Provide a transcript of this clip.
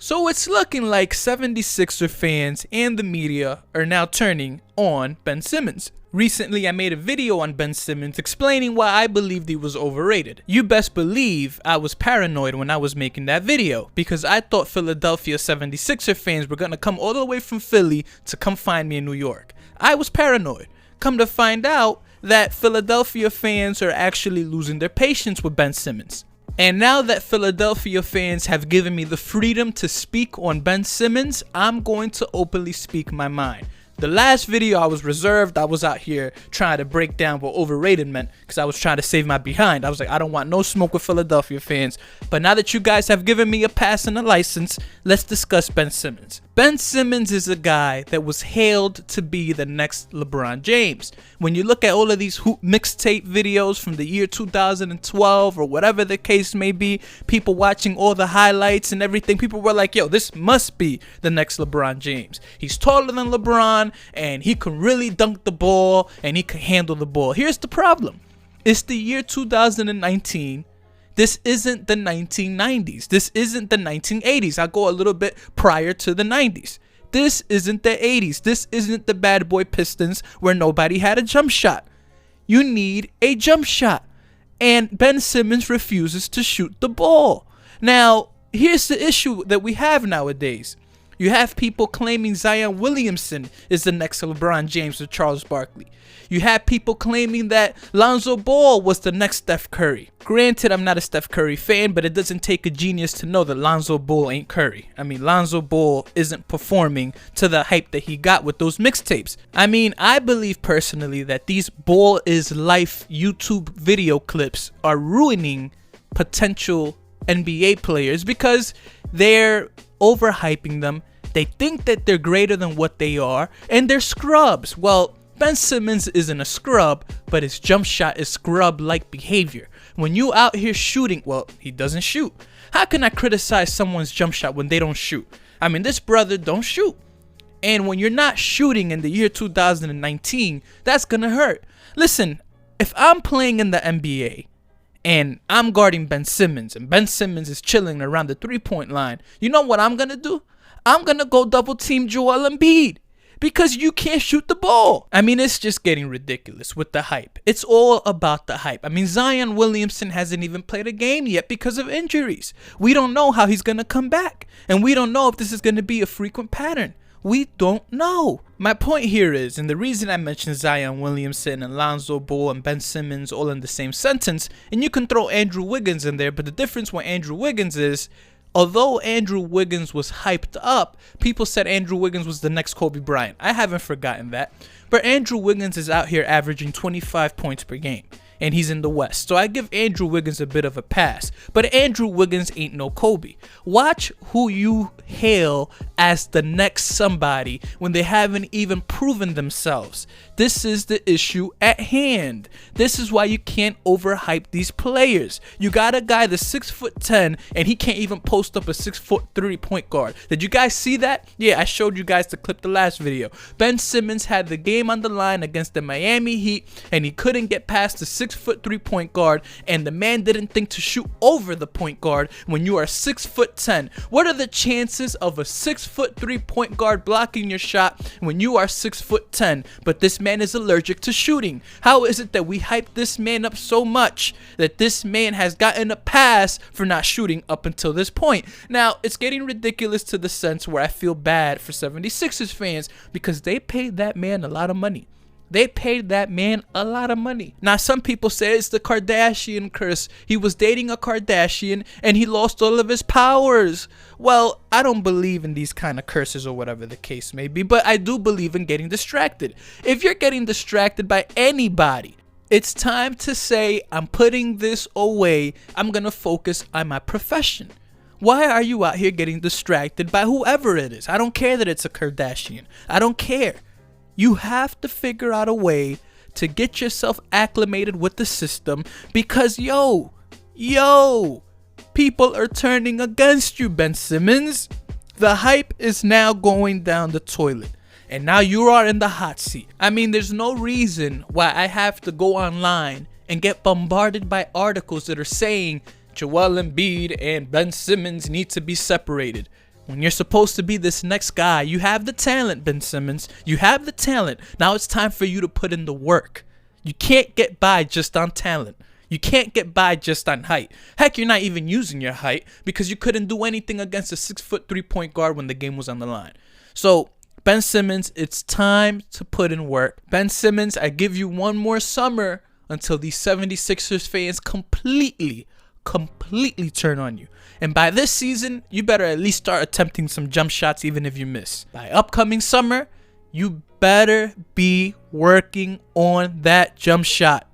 So it's looking like 76er fans and the media are now turning on Ben Simmons. Recently, I made a video on Ben Simmons explaining why I believed he was overrated. You best believe I was paranoid when I was making that video because I thought Philadelphia 76er fans were gonna come all the way from Philly to come find me in New York. I was paranoid. Come to find out that Philadelphia fans are actually losing their patience with Ben Simmons. And now that Philadelphia fans have given me the freedom to speak on Ben Simmons, I'm going to openly speak my mind. The last video I was reserved. I was out here trying to break down what overrated meant because I was trying to save my behind. I was like, I don't want no smoke with Philadelphia fans. But now that you guys have given me a pass and a license, let's discuss Ben Simmons. Ben Simmons is a guy that was hailed to be the next LeBron James. When you look at all of these hoop mixtape videos from the year 2012 or whatever the case may be, people watching all the highlights and everything, people were like, yo, this must be the next LeBron James. He's taller than LeBron and he can really dunk the ball and he can handle the ball. Here's the problem. It's the year 2019. This isn't the 1990s. This isn't the 1980s. I'll go a little bit prior to the 90s. This isn't the 80s. This isn't the bad boy Pistons where nobody had a jump shot. You need a jump shot. And Ben Simmons refuses to shoot the ball. Now, here's the issue that we have nowadays. You have people claiming Zion Williamson is the next LeBron James or Charles Barkley. You have people claiming that Lonzo Ball was the next Steph Curry. Granted, I'm not a Steph Curry fan, but it doesn't take a genius to know that Lonzo Ball ain't Curry. I mean, Lonzo Ball isn't performing to the hype that he got with those mixtapes. I mean, I believe personally that these Ball is Life YouTube video clips are ruining potential NBA players because they're overhyping them. They think that they're greater than what they are, and they're scrubs. Well, Ben Simmons isn't a scrub, but his jump shot is scrub-like behavior. When you out here shooting, well, he doesn't shoot. How can I criticize someone's jump shot when they don't shoot? I mean, this brother don't shoot. And when you're not shooting in the year 2019, that's gonna hurt. Listen, if I'm playing in the NBA, and I'm guarding Ben Simmons, and Ben Simmons is chilling around the three-point line, you know what I'm gonna do? I'm gonna go double team Joel Embiid because you can't shoot the ball. I mean, it's just getting ridiculous with the hype. It's all about the hype. I mean, Zion Williamson hasn't even played a game yet because of injuries. We don't know how he's gonna come back, and we don't know if this is gonna be a frequent pattern. We don't know. My point here is, and the reason I mentioned Zion Williamson and Lonzo Ball and Ben Simmons all in the same sentence, and you can throw Andrew Wiggins in there, but the difference with Andrew Wiggins is, although Andrew Wiggins was hyped up, people said Andrew Wiggins was the next Kobe Bryant. I haven't forgotten that. But Andrew Wiggins is out here averaging 25 points per game, and he's in the West. So I give Andrew Wiggins a bit of a pass. But Andrew Wiggins ain't no Kobe. Watch who you hail as the next somebody when they haven't even proven themselves. This is the issue at hand. This is why you can't overhype these players. You got a guy that's 6'10" and he can't even post up a 6'3" point guard. Did you guys see that? Yeah, I showed you guys the clip the last video. Ben Simmons had the game on the line against the Miami Heat and he couldn't get past the 6'3" point guard, and the man didn't think to shoot over the point guard when you are 6'10". What are the chances of a 6'3" point guard blocking your shot when you are 6'10"? But this man is allergic to shooting. How is it that we hype this man up so much that this man has gotten a pass for not shooting up until this point? Now, it's getting ridiculous to the sense where I feel bad for 76ers fans because they paid that man a lot of money. They paid that man a lot of money. Now, some people say it's the Kardashian curse. He was dating a Kardashian and he lost all of his powers. Well, I don't believe in these kind of curses or whatever the case may be, but I do believe in getting distracted. If you're getting distracted by anybody, it's time to say, I'm putting this away. I'm going to focus on my profession. Why are you out here getting distracted by whoever it is? I don't care that it's a Kardashian. I don't care. You have to figure out a way to get yourself acclimated with the system because, yo, people are turning against you, Ben Simmons. The hype is now going down the toilet. And now you are in the hot seat. I mean, there's no reason why I have to go online and get bombarded by articles that are saying Joel Embiid and Ben Simmons need to be separated. when you're supposed to be this next guy. You have the talent, Ben Simmons. You have the talent. Now it's time for you to put in the work. You can't get by just on talent. You can't get by just on height. Heck, you're not even using your height because you couldn't do anything against a 6-foot 3-point guard when the game was on the line. So, Ben Simmons, it's time to put in work. Ben Simmons, I give you one more summer until these 76ers fans completely turn on you. And by this season, you better at least start attempting some jump shots even if you miss. By upcoming summer, you better be working on that jump shot.